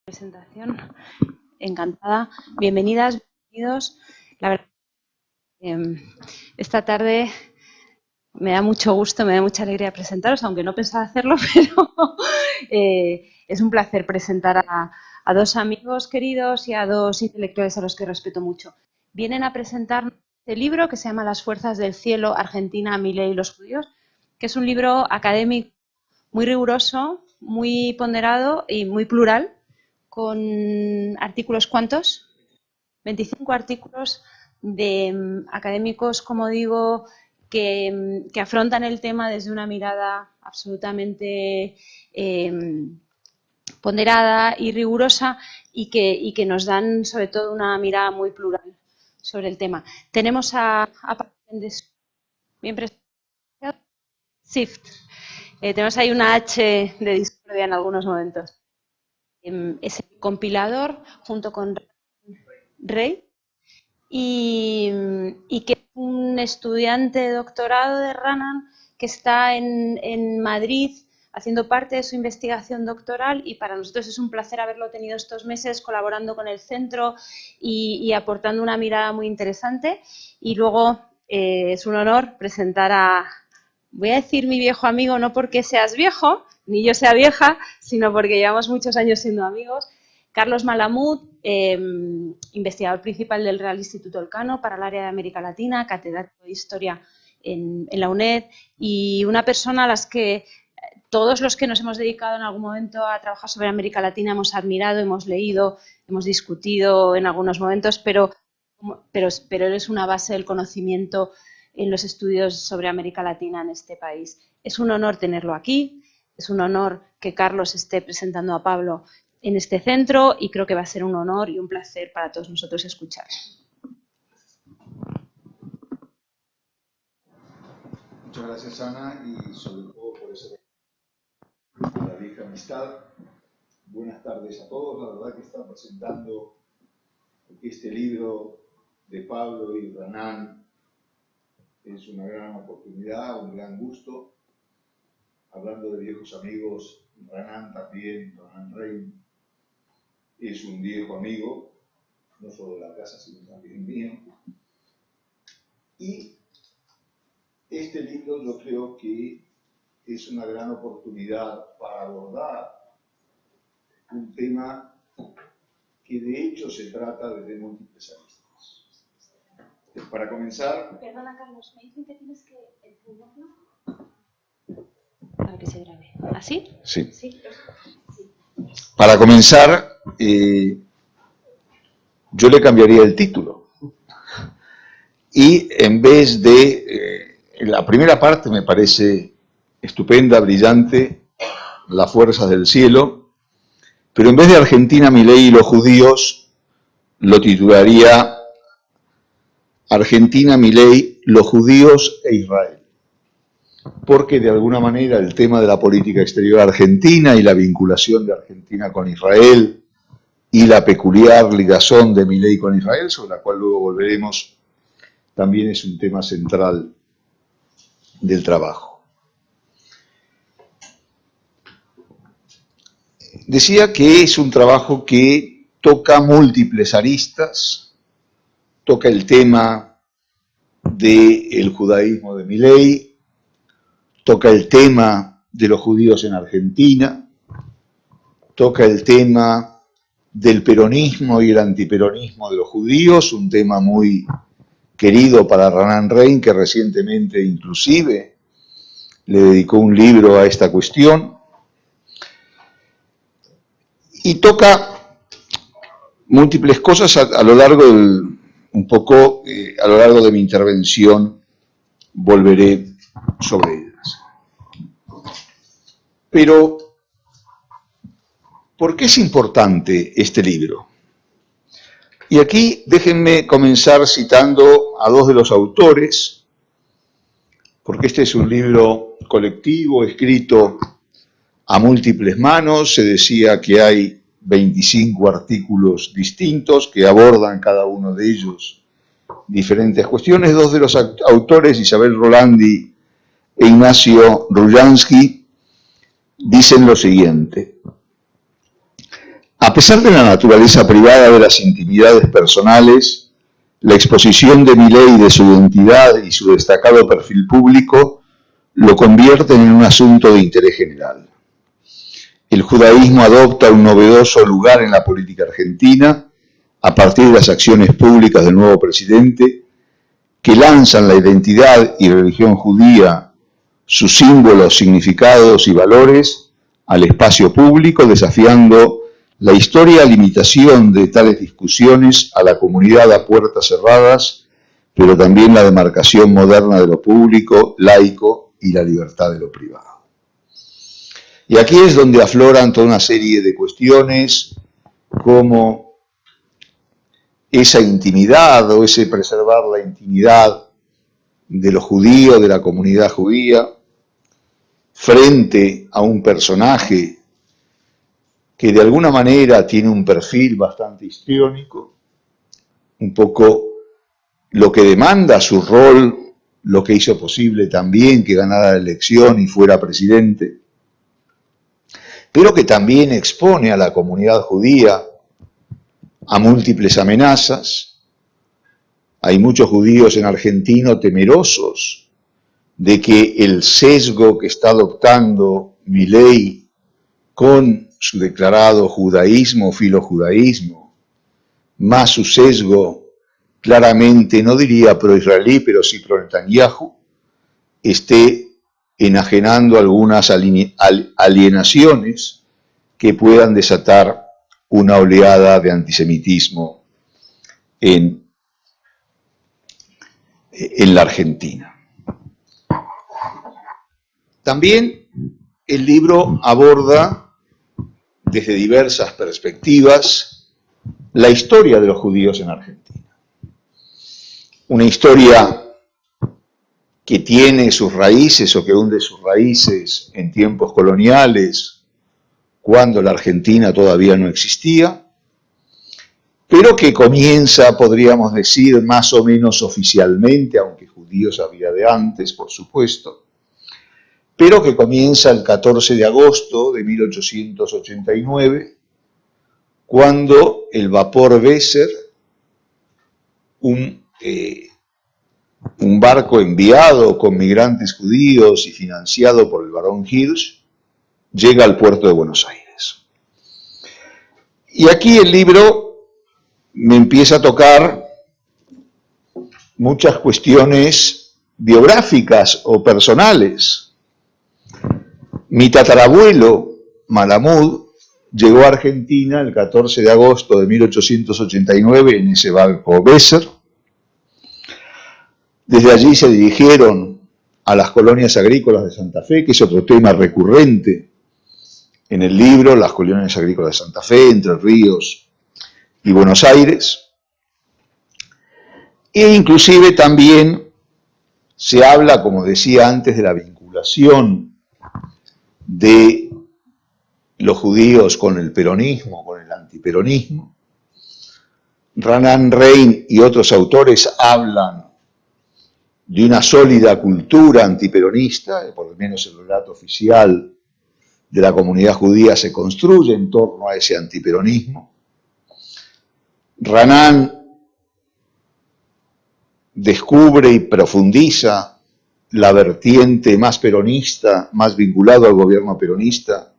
Presentación. Encantada. Bienvenidas, bienvenidos. La verdad, esta tarde me da mucho gusto, me da mucha alegría presentaros, aunque no pensaba hacerlo, pero es un placer presentar a dos amigos queridos y a dos intelectuales a los que respeto mucho. Vienen a presentar este libro que se llama Las fuerzas del cielo, Argentina, Milei y los judíos, que es un libro académico muy riguroso, muy ponderado y muy plural, con artículos, ¿cuántos? 25 artículos de académicos, como digo, que afrontan el tema desde una mirada absolutamente ponderada y rigurosa y que nos dan, sobre todo, una mirada muy plural sobre el tema. Tenemos a bien presentado. Sift. Tenemos ahí una H de discordia en algunos momentos. Es el compilador junto con Rey y que es un estudiante de doctorado de Ranan que está en Madrid haciendo parte de su investigación doctoral, y para nosotros es un placer haberlo tenido estos meses colaborando con el centro y aportando una mirada muy interesante. Y luego es un honor presentar a, voy a decir mi viejo amigo, no porque seas viejo, ni yo sea vieja, sino porque llevamos muchos años siendo amigos, Carlos Malamud, investigador principal del Real Instituto Elcano para el área de América Latina, catedrático de Historia en la UNED, y una persona a las que todos los que nos hemos dedicado en algún momento a trabajar sobre América Latina hemos admirado, hemos leído, hemos discutido en algunos momentos, pero él es una base del conocimiento en los estudios sobre América Latina en este país. Es un honor tenerlo aquí, es un honor que Carlos esté presentando a Pablo en este centro, y creo que va a ser un honor y un placer para todos nosotros escuchar. Muchas gracias, Ana, y sobre todo por esa la vieja amistad. Buenas tardes a todos. La verdad que está presentando este libro de Pablo y Ranan es una gran oportunidad, un gran gusto. Hablando de viejos amigos, Ranan también, Ranan Rey, es un viejo amigo, no solo de la casa, sino también mío. Y este libro yo creo que es una gran oportunidad para abordar un tema que de hecho se trata desde múltiples aristas. Para comenzar... Perdona, Carlos, me dicen que tienes que encenderlo para que se grabe. ¿Así? Sí. Sí. Para comenzar, yo le cambiaría el título. Y en vez de... la primera parte me parece estupenda, brillante, las fuerzas del cielo, pero en vez de Argentina, Milei y los judíos, lo titularía Argentina, Milei, los judíos e Israel. Porque de alguna manera el tema de la política exterior argentina y la vinculación de Argentina con Israel y la peculiar ligazón de Milei con Israel, sobre la cual luego volveremos, también es un tema central del trabajo. Decía que es un trabajo que toca múltiples aristas, toca el tema del judaísmo de Milei, toca el tema de los judíos en Argentina, toca el tema del peronismo y el antiperonismo de los judíos, un tema muy querido para Ranan Rey, que recientemente inclusive le dedicó un libro a esta cuestión, y toca múltiples cosas a lo largo del, un poco a lo largo de mi intervención volveré sobre ellas. Pero, ¿por qué es importante este libro? Y aquí déjenme comenzar citando a dos de los autores, porque este es un libro colectivo, escrito a múltiples manos. Se decía que hay 25 artículos distintos que abordan cada uno de ellos diferentes cuestiones. Dos de los autores, Isabel Rolandi e Ignacio Rujansky, dicen lo siguiente: A pesar de la naturaleza privada de las intimidades personales, la exposición de Milei de su identidad y su destacado perfil público lo convierten en un asunto de interés general. El judaísmo adopta un novedoso lugar en la política argentina a partir de las acciones públicas del nuevo presidente, que lanzan la identidad y religión judía, sus símbolos, significados y valores al espacio público, desafiando la histórica limitación de tales discusiones a la comunidad a puertas cerradas, pero también la demarcación moderna de lo público, laico y la libertad de lo privado. Y aquí es donde afloran toda una serie de cuestiones como esa intimidad o ese preservar la intimidad de los judíos, de la comunidad judía, frente a un personaje que de alguna manera tiene un perfil bastante histriónico, un poco lo que demanda su rol, lo que hizo posible también que ganara la elección y fuera presidente, pero que también expone a la comunidad judía a múltiples amenazas. Hay muchos judíos en Argentina temerosos de que el sesgo que está adoptando Milei con su declarado judaísmo, filojudaísmo, más su sesgo claramente, no diría pro-israelí, pero sí pro-Netanyahu, esté enajenando algunas alienaciones que puedan desatar una oleada de antisemitismo en la Argentina. También el libro aborda desde diversas perspectivas la historia de los judíos en Argentina. Una historia que tiene sus raíces o que hunde sus raíces en tiempos coloniales, cuando la Argentina todavía no existía, pero que comienza, podríamos decir, más o menos oficialmente, aunque judíos había de antes, por supuesto, pero que comienza el 14 de agosto de 1889, cuando el vapor Weser, un barco enviado con migrantes judíos y financiado por el barón Hirsch, llega al puerto de Buenos Aires. Y aquí el libro me empieza a tocar muchas cuestiones biográficas o personales. Mi tatarabuelo, Malamud, llegó a Argentina el 14 de agosto de 1889 en ese barco Weser. Desde allí se dirigieron a las colonias agrícolas de Santa Fe, que es otro tema recurrente en el libro, las colonias agrícolas de Santa Fe, Entre Ríos y Buenos Aires. E inclusive también se habla, como decía antes, de la vinculación de los judíos con el peronismo, con el antiperonismo. Renan Rein y otros autores hablan de una sólida cultura antiperonista, por lo menos el relato oficial de la comunidad judía se construye en torno a ese antiperonismo. Renan descubre y profundiza la vertiente más peronista, más vinculado al gobierno peronista,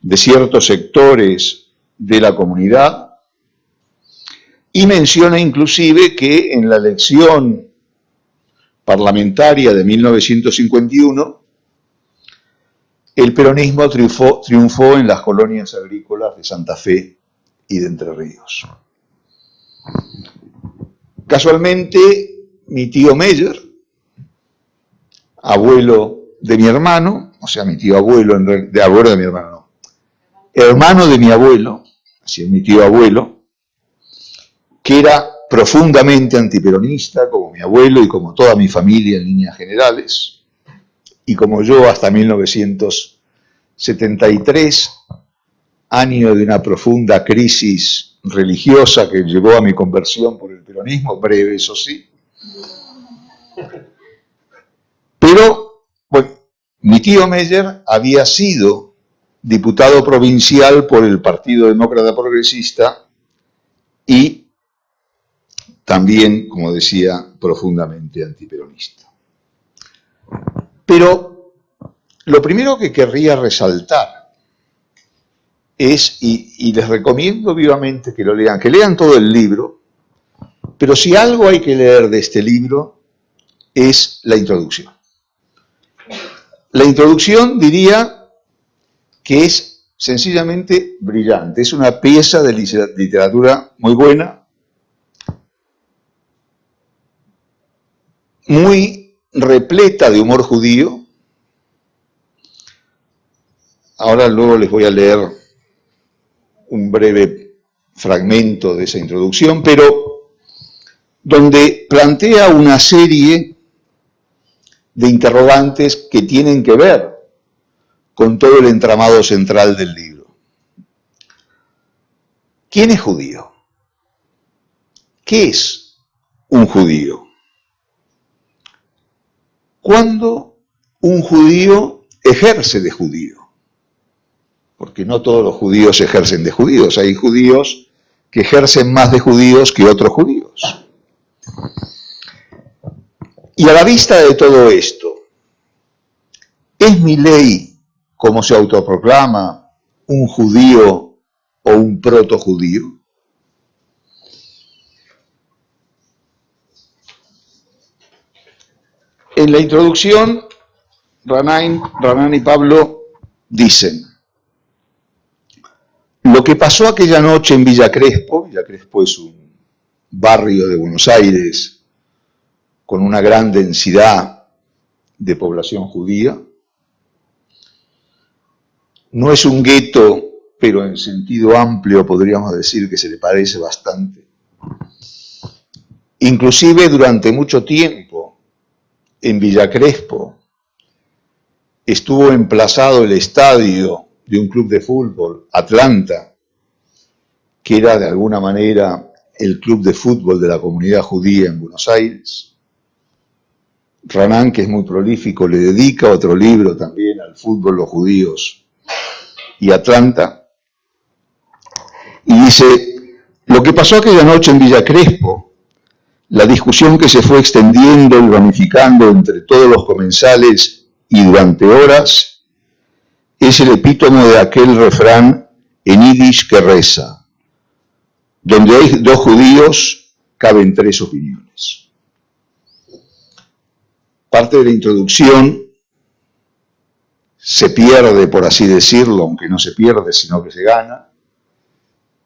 de ciertos sectores de la comunidad, y menciona inclusive que en la elección parlamentaria de 1951, el peronismo triunfó en las colonias agrícolas de Santa Fe y de Entre Ríos. Casualmente, mi tío Meyer, abuelo de mi hermano, o sea, mi tío abuelo, abuelo de mi hermano, no, hermano de mi abuelo, así es mi tío abuelo, que era profundamente antiperonista, como mi abuelo y como toda mi familia en líneas generales, y como yo hasta 1973, año de una profunda crisis religiosa que llevó a mi conversión por el peronismo, breve eso sí. Pero, bueno, mi tío Meyer había sido diputado provincial por el Partido Demócrata Progresista y también, como decía, profundamente antiperonista. Pero lo primero que querría resaltar es, y les recomiendo vivamente que lo lean todo el libro, pero si algo hay que leer de este libro es la introducción. La introducción diría que es sencillamente brillante, es una pieza de literatura muy buena, muy repleta de humor judío. Ahora luego les voy a leer un breve fragmento de esa introducción, pero donde plantea una serie de interrogantes que tienen que ver con todo el entramado central del libro. ¿Quién es judío? ¿Qué es un judío? ¿Cuándo un judío ejerce de judío? Porque no todos los judíos ejercen de judíos. Hay judíos que ejercen más de judíos que otros judíos. Y a la vista de todo esto, ¿es Milei, como se autoproclama, un judío o un protojudío? En la introducción, Ranán y Pablo dicen: lo que pasó aquella noche en Villa Crespo es un barrio de Buenos Aires con una gran densidad de población judía, no es un gueto, pero en sentido amplio podríamos decir que se le parece bastante. Inclusive durante mucho tiempo en Villa Crespo estuvo emplazado el estadio de un club de fútbol, Atlanta, que era de alguna manera el club de fútbol de la comunidad judía en Buenos Aires. Ranán, que es muy prolífico, le dedica otro libro también al fútbol, los judíos y Atlanta, y dice: lo que pasó aquella noche en Villa Crespo, la discusión que se fue extendiendo y ramificando entre todos los comensales y durante horas, es el epítome de aquel refrán en yiddish que reza: donde hay dos judíos, caben tres opiniones. Parte de la introducción se pierde, por así decirlo, aunque no se pierde, sino que se gana,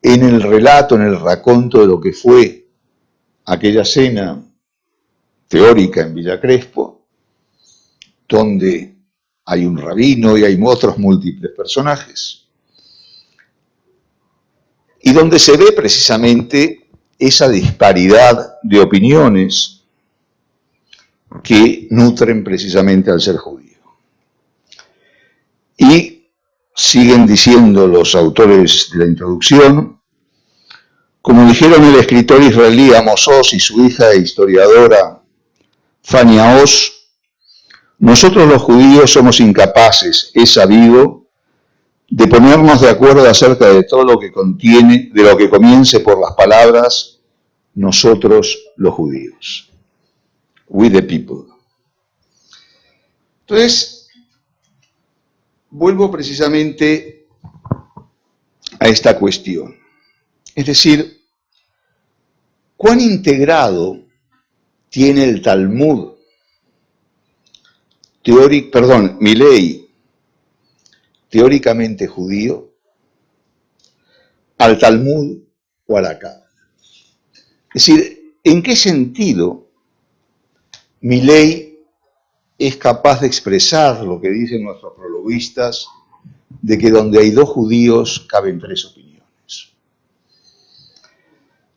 en el relato, en el raconto de lo que fue aquella cena teórica en Villa Crespo, donde hay un rabino y hay otros múltiples personajes, y donde se ve precisamente esa disparidad de opiniones que nutren precisamente al ser judío. Y siguen diciendo los autores de la introducción: como dijeron el escritor israelí Amos Oz y su hija e historiadora Fania Oz, nosotros los judíos somos incapaces, es sabido, de ponernos de acuerdo acerca de todo lo que contiene, de lo que comience por las palabras nosotros los judíos. We the people. Entonces, vuelvo precisamente a esta cuestión. Es decir, ¿cuán integrado tiene el Talmud Milei, teóricamente judío, al Talmud o a la Cábala? Es decir, ¿en qué sentido Milei es capaz de expresar lo que dicen nuestros prologuistas de que donde hay dos judíos caben tres opiniones?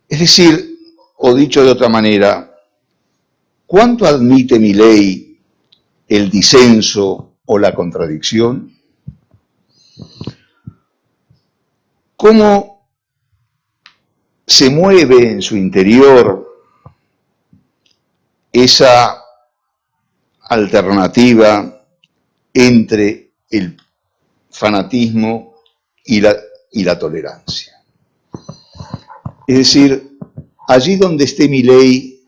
Es decir, o dicho de otra manera, ¿cuánto admite Milei el disenso o la contradicción? ¿Cómo se mueve en su interior esa alternativa entre el fanatismo y la tolerancia. Es decir, allí donde esté Milei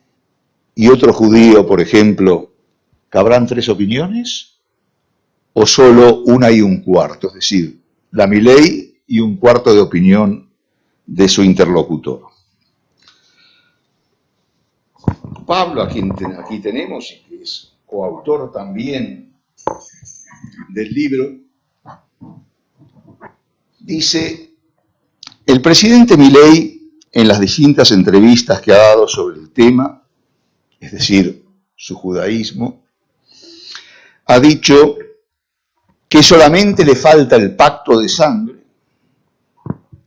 y otro judío, por ejemplo, ¿cabrán tres opiniones? ¿O solo una y un cuarto? Es decir, la Milei y un cuarto de opinión de su interlocutor. Pablo, a quien aquí tenemos, y que es coautor también del libro, dice: el presidente Milei, en las distintas entrevistas que ha dado sobre el tema, es decir, su judaísmo, ha dicho que solamente le falta el pacto de sangre,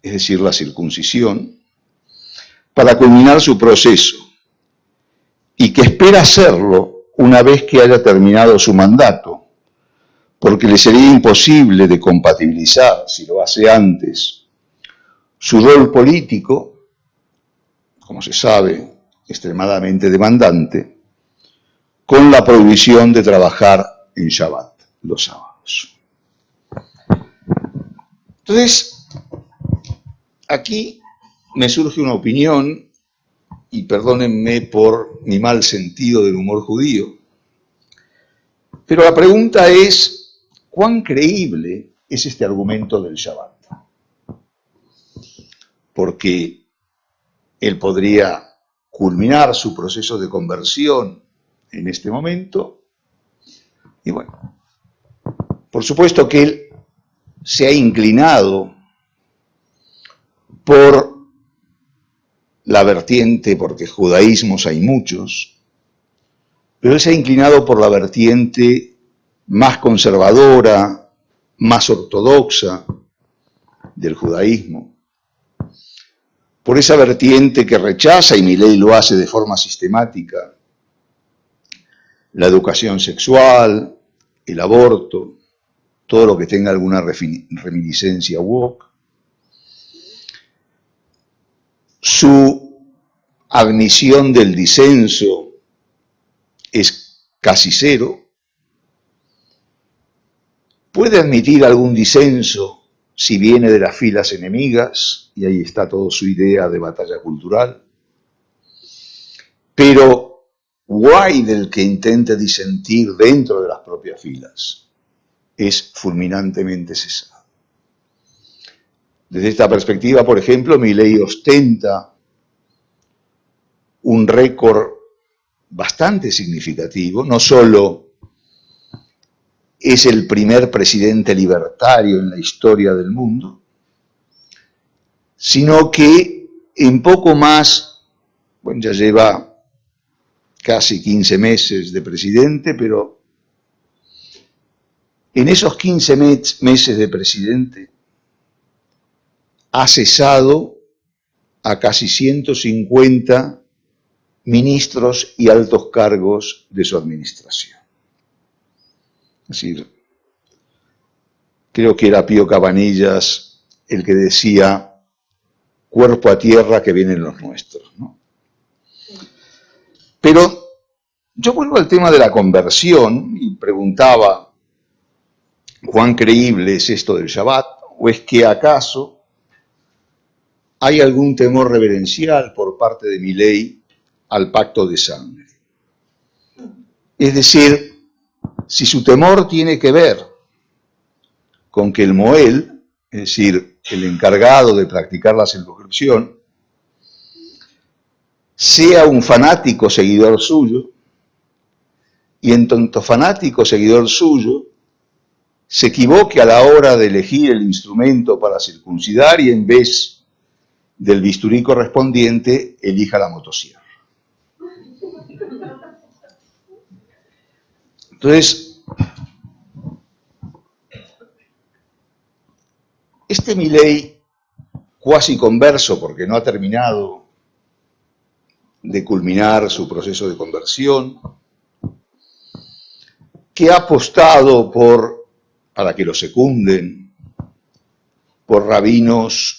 es decir, la circuncisión, para culminar su proceso, y que espera hacerlo una vez que haya terminado su mandato, porque le sería imposible de compatibilizar, si lo hace antes, su rol político, como se sabe, extremadamente demandante, con la prohibición de trabajar en Shabbat, los sábados. Entonces, aquí me surge una opinión, y perdónenme por mi mal sentido del humor judío, pero la pregunta es: ¿cuán creíble es este argumento del Shabbat? Porque él podría culminar su proceso de conversión en este momento, y bueno, por supuesto que él se ha inclinado por la vertiente, porque judaísmos hay muchos, pero él se ha inclinado por la vertiente más conservadora, más ortodoxa del judaísmo, por esa vertiente que rechaza, y Milei lo hace de forma sistemática, la educación sexual, el aborto, todo lo que tenga alguna reminiscencia woke. Su admisión del disenso es casi cero. Puede admitir algún disenso si viene de las filas enemigas, y ahí está toda su idea de batalla cultural. Pero guay del que intente disentir dentro de las propias filas, es fulminantemente cesado. Desde esta perspectiva, por ejemplo, Milei ostenta un récord bastante significativo. No solo es el primer presidente libertario en la historia del mundo, sino que en poco más, bueno, ya lleva casi 15 meses de presidente, pero en esos 15 meses de presidente ha cesado a casi 150 ministros y altos cargos de su administración. Es decir, creo que era Pío Cabanillas el que decía: cuerpo a tierra que vienen los nuestros, ¿no? Pero yo vuelvo al tema de la conversión y preguntaba: ¿cuán creíble es esto del Shabbat? ¿O es que acaso hay algún temor reverencial por parte de Milei al pacto de sangre? Es decir, si su temor tiene que ver con que el Moel, es decir, el encargado de practicar la circuncisión, sea un fanático seguidor suyo, y en tanto fanático seguidor suyo, se equivoque a la hora de elegir el instrumento para circuncidar y en vez del bisturí correspondiente, elija la motosierra. Entonces, este Milei, cuasi converso, porque no ha terminado de culminar su proceso de conversión, que ha apostado para que lo secunden, por rabinos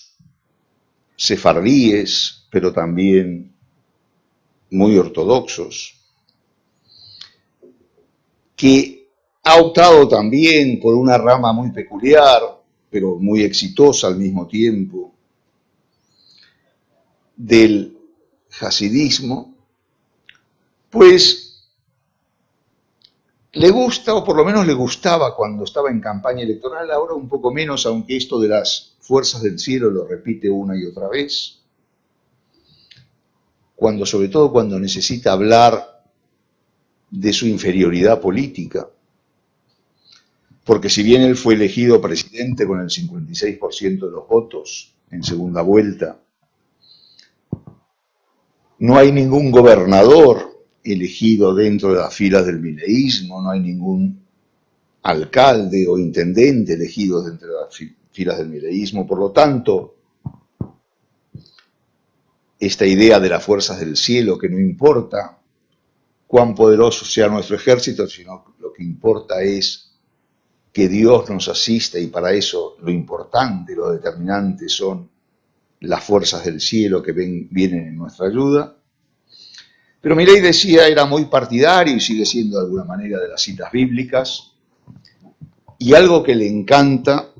sefardíes, pero también muy ortodoxos, que ha optado también por una rama muy peculiar, pero muy exitosa al mismo tiempo, del hasidismo, pues le gusta, o por lo menos le gustaba cuando estaba en campaña electoral, ahora un poco menos, aunque esto de las fuerzas del cielo lo repite una y otra vez, sobre todo cuando necesita hablar de su inferioridad política, porque si bien él fue elegido presidente con el 56% de los votos en segunda vuelta, no hay ningún gobernador elegido dentro de las filas del mileísmo, no hay ningún alcalde o intendente elegido dentro de las filas del mileísmo. Por lo tanto, esta idea de las fuerzas del cielo, que no importa cuán poderoso sea nuestro ejército, sino lo que importa es que Dios nos asista, y para eso lo importante, lo determinante son las fuerzas del cielo que vienen en nuestra ayuda. Pero Milei decía, era muy partidario y sigue siendo de alguna manera de las citas bíblicas, y algo que le encanta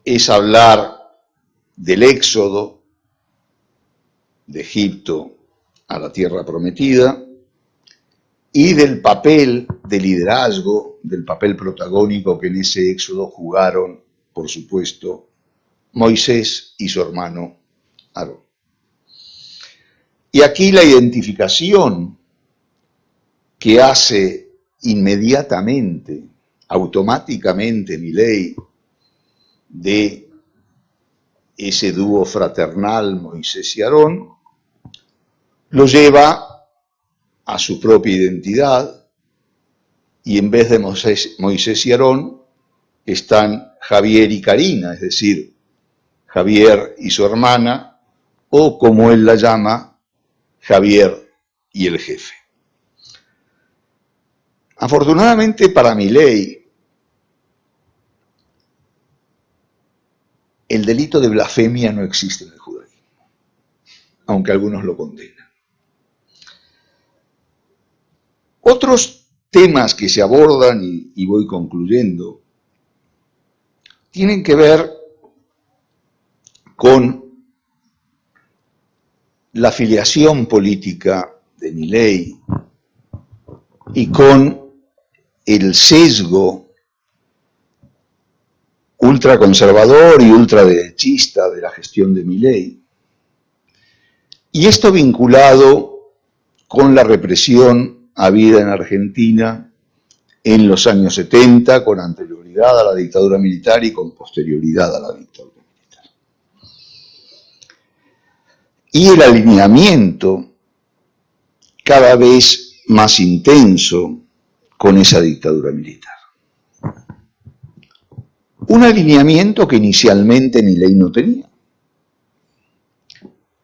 es hablar del éxodo de Egipto a la tierra prometida y del papel de liderazgo, del papel protagónico que en ese éxodo jugaron, por supuesto, Moisés y su hermano Aarón. Y aquí la identificación que hace inmediatamente, automáticamente Milei de ese dúo fraternal Moisés y Aarón, lo lleva a su propia identidad, y en vez de Moisés y Aarón están Javier y Karina, es decir, Javier y su hermana, o como él la llama, Javier y el jefe. Afortunadamente para Milei, el delito de blasfemia no existe en el judaísmo, aunque algunos lo condenan. Otros temas que se abordan, y voy concluyendo, tienen que ver con la afiliación política de Milei y con el sesgo ultraconservador y ultraderechista de la gestión de Milei. Y esto vinculado con la represión habida en Argentina en los años 70, con anterioridad a la dictadura militar y con posterioridad a la dictadura militar. Y el alineamiento cada vez más intenso con esa dictadura militar. Un alineamiento que inicialmente Milei no tenía.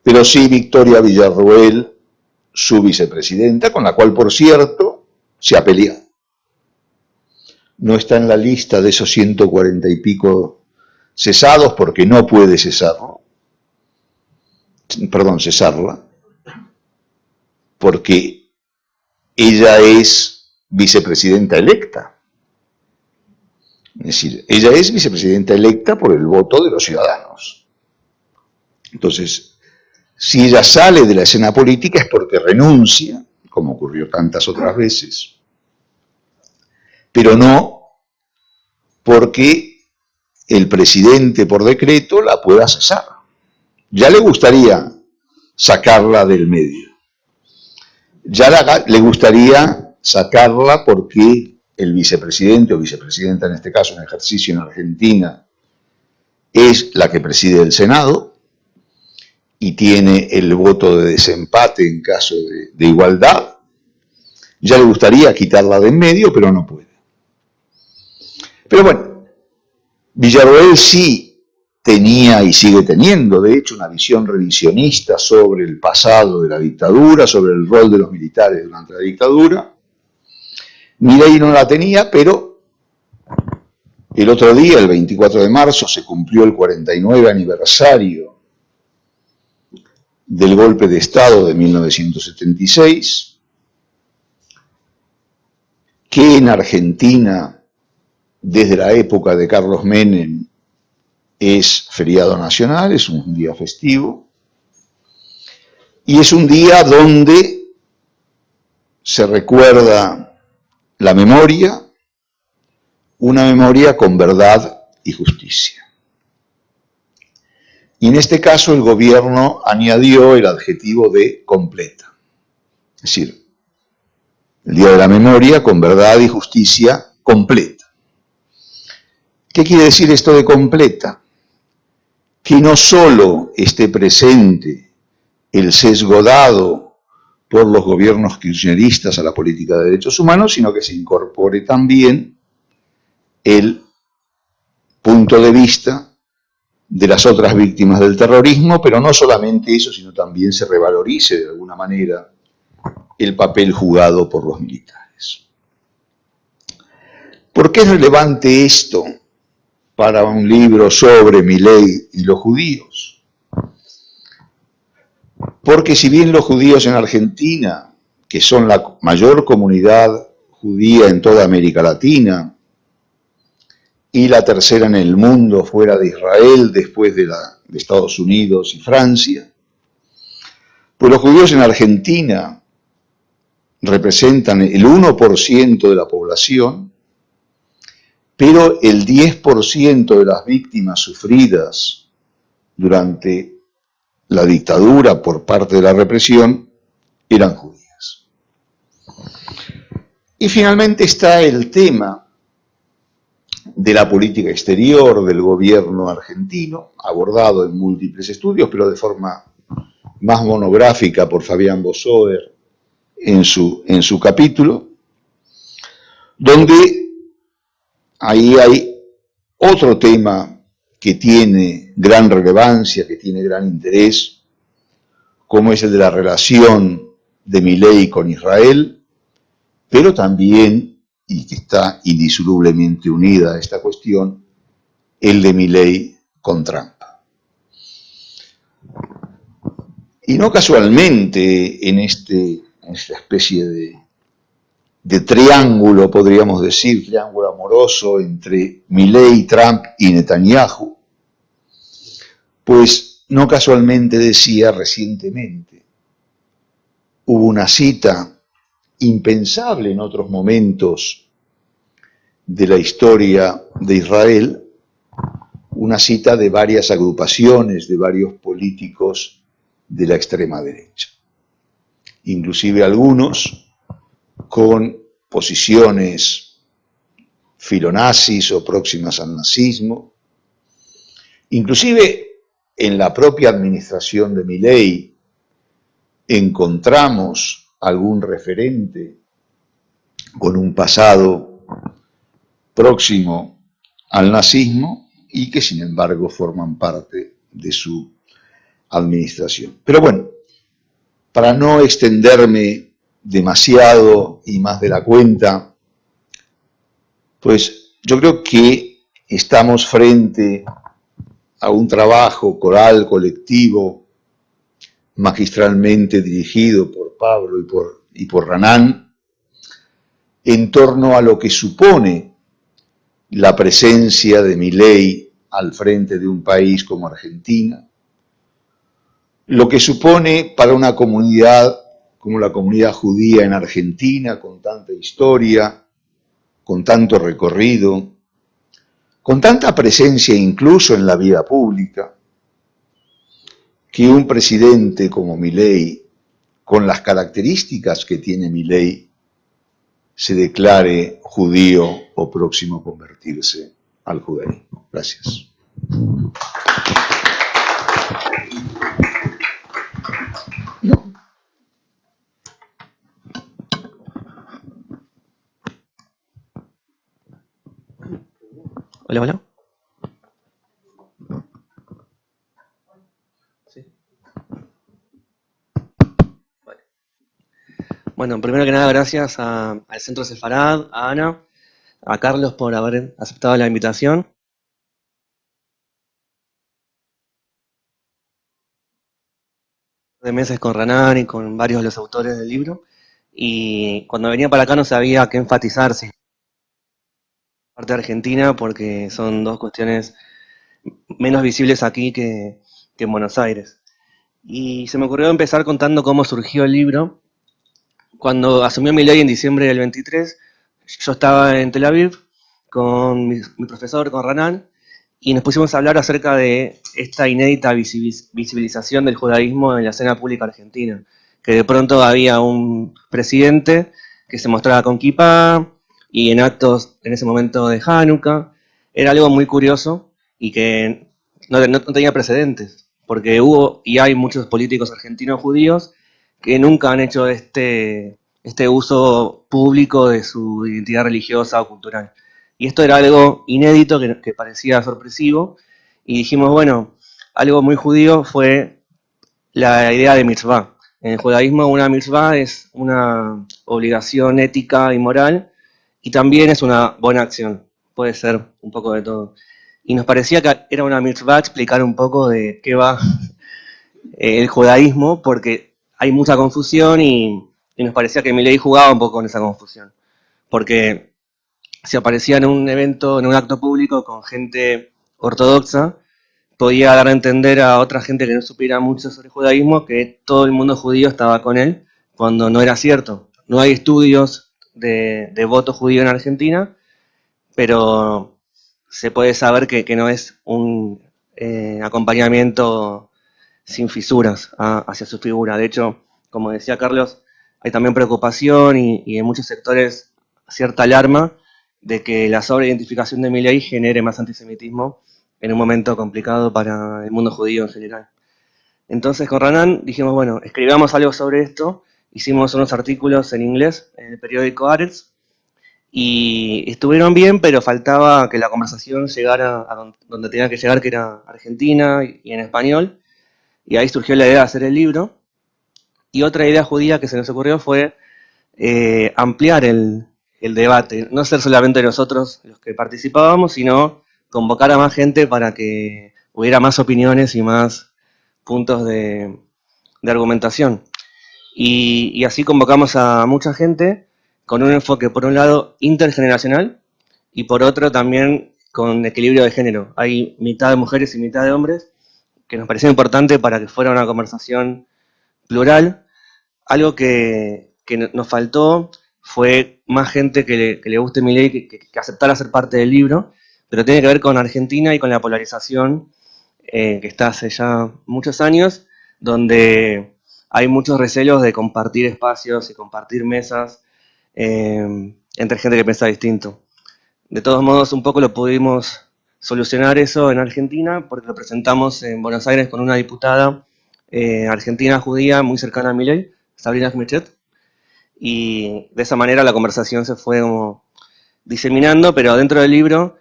Pero sí Victoria Villarroel, su vicepresidenta, con la cual, por cierto, se ha peleado. No está en la lista de esos 140 y pico cesados porque no puede cesarla, porque ella es vicepresidenta electa. Es decir, ella es vicepresidenta electa por el voto de los ciudadanos. Entonces, si ella sale de la escena política es porque renuncia, como ocurrió tantas otras veces, pero no porque el presidente por decreto la pueda cesar. Ya le gustaría sacarla del medio. Ya le gustaría sacarla porque el vicepresidente o vicepresidenta, en este caso en ejercicio en Argentina, es la que preside el Senado y tiene el voto de desempate en caso de igualdad. Ya le gustaría quitarla de en medio, pero no puede. Pero bueno, Villarroel sí tenía y sigue teniendo, de hecho, una visión revisionista sobre el pasado de la dictadura, sobre el rol de los militares durante la dictadura. Milei no la tenía, pero el otro día, el 24 de marzo, se cumplió el 49 aniversario del golpe de Estado de 1976, que en Argentina, desde la época de Carlos Menem, es feriado nacional, es un día festivo, y es un día donde se recuerda la memoria, una memoria con verdad y justicia. Y en este caso el gobierno añadió el adjetivo de completa. Es decir, el Día de la Memoria con verdad y justicia completa. ¿Qué quiere decir esto de completa? Que no solo esté presente el sesgo dado por los gobiernos kirchneristas a la política de derechos humanos, sino que se incorpore también el punto de vista de las otras víctimas del terrorismo, pero no solamente eso, sino también se revalorice de alguna manera el papel jugado por los militares. ¿Por qué es relevante esto para un libro sobre Milei y los judíos? Porque si bien los judíos en Argentina, que son la mayor comunidad judía en toda América Latina, y la tercera en el mundo fuera de Israel, después de Estados Unidos y Francia, pues los judíos en Argentina representan el 1% de la población, pero el 10% de las víctimas sufridas durante la dictadura por parte de la represión eran judías. Y finalmente está el tema de la política exterior del gobierno argentino, abordado en múltiples estudios, pero de forma más monográfica por Fabián Bosover en su capítulo, donde ahí hay otro tema que tiene gran relevancia, que tiene gran interés, como es el de la relación de Milei con Israel, pero también, y que está indisolublemente unida a esta cuestión, el de Milei con Trump. Y no casualmente en esta especie de triángulo, podríamos decir, triángulo amoroso entre Milei, Trump y Netanyahu, pues no casualmente decía recientemente, hubo una cita impensable en otros momentos de la historia de Israel, una cita de varias agrupaciones, de varios políticos de la extrema derecha, inclusive algunos con posiciones filonazis o próximas al nazismo, inclusive en la propia administración de Milei encontramos algún referente con un pasado próximo al nazismo y que sin embargo forman parte de su administración. Pero bueno, para no extenderme demasiado y más de la cuenta, pues yo creo que estamos frente a un trabajo coral, colectivo, magistralmente dirigido por Pablo y por Ranán, en torno a lo que supone la presencia de Milei al frente de un país como Argentina, lo que supone para una comunidad como la comunidad judía en Argentina, con tanta historia, con tanto recorrido, con tanta presencia incluso en la vida pública, que un presidente como Milei, con las características que tiene Milei, se declare judío o próximo a convertirse al judaísmo. Gracias. Hola, hola. ¿Sí? Vale. Bueno, primero que nada, gracias al Centro Sefarad, a Ana, a Carlos por haber aceptado la invitación. De meses con Ranán y con varios de los autores del libro. y cuando venía para acá no sabía qué enfatizar, si parte de Argentina, porque son dos cuestiones menos visibles aquí que en Buenos Aires. Y se me ocurrió empezar contando cómo surgió el libro. Cuando asumió Milei en diciembre del 23, yo estaba en Tel Aviv con mi profesor, con Ranan, y nos pusimos a hablar acerca de esta inédita visibilización del judaísmo en la escena pública argentina. Que de pronto había un presidente que se mostraba con kipá y en actos en ese momento de Hanukkah. Era algo muy curioso y que no tenía precedentes, porque hubo y hay muchos políticos argentinos judíos que nunca han hecho este uso público de su identidad religiosa o cultural. Y esto era algo inédito que parecía sorpresivo, y dijimos, bueno, algo muy judío fue la idea de mitzvah. En el judaísmo una mitzvah es una obligación ética y moral, y también es una buena acción, puede ser un poco de todo. Y nos parecía que era una mitzvah explicar un poco de qué va el judaísmo, porque hay mucha confusión y nos parecía que Milei jugaba un poco con esa confusión. Porque si aparecía en un evento, en un acto público con gente ortodoxa, podía dar a entender a otra gente que no supiera mucho sobre el judaísmo que todo el mundo judío estaba con él, cuando no era cierto. No hay estudios de voto judío en Argentina, pero se puede saber que no es un acompañamiento sin fisuras hacia su figura. De hecho, como decía Carlos, hay también preocupación y en muchos sectores cierta alarma de que la sobreidentificación de Milei genere más antisemitismo en un momento complicado para el mundo judío en general. Entonces con Ranan dijimos, bueno, escribamos algo sobre esto, hicimos unos artículos en inglés en el periódico Haaretz, y estuvieron bien, pero faltaba que la conversación llegara a donde tenía que llegar, que era Argentina y en español, y ahí surgió la idea de hacer el libro. Y otra idea judía que se nos ocurrió fue ampliar el debate, no ser solamente nosotros los que participábamos, sino convocar a más gente para que hubiera más opiniones y más puntos de argumentación. Y así convocamos a mucha gente con un enfoque, por un lado, intergeneracional y por otro también con equilibrio de género. Hay mitad de mujeres y mitad de hombres, que nos pareció importante para que fuera una conversación plural. Algo que nos faltó fue más gente que le guste Milei, que aceptara ser parte del libro, pero tiene que ver con Argentina y con la polarización que está hace ya muchos años, donde hay muchos recelos de compartir espacios y compartir mesas entre gente que piensa distinto. De todos modos, un poco lo pudimos solucionar eso en Argentina, porque lo presentamos en Buenos Aires con una diputada argentina judía muy cercana a Milei, Sabrina Smichet, y de esa manera la conversación se fue como diseminando, pero dentro del libro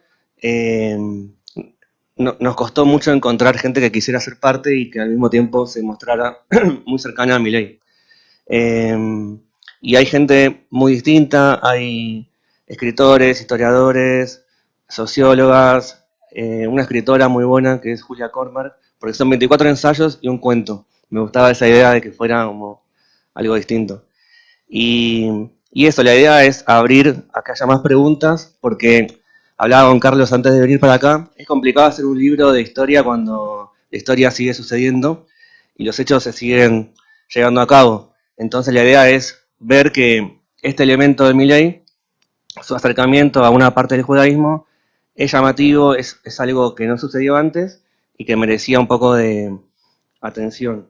nos costó mucho encontrar gente que quisiera ser parte y que al mismo tiempo se mostrara muy cercana a Milei. Y hay gente muy distinta, hay escritores, historiadores, sociólogas, una escritora muy buena que es Julia Cormar, porque son 24 ensayos y un cuento. Me gustaba esa idea de que fuera como algo distinto. Y eso, la idea es abrir a que haya más preguntas, porque hablaba con Carlos antes de venir para acá, es complicado hacer un libro de historia cuando la historia sigue sucediendo y los hechos se siguen llevando a cabo. Entonces la idea es ver que este elemento de Milei, su acercamiento a una parte del judaísmo, es llamativo, es algo que no sucedió antes y que merecía un poco de atención.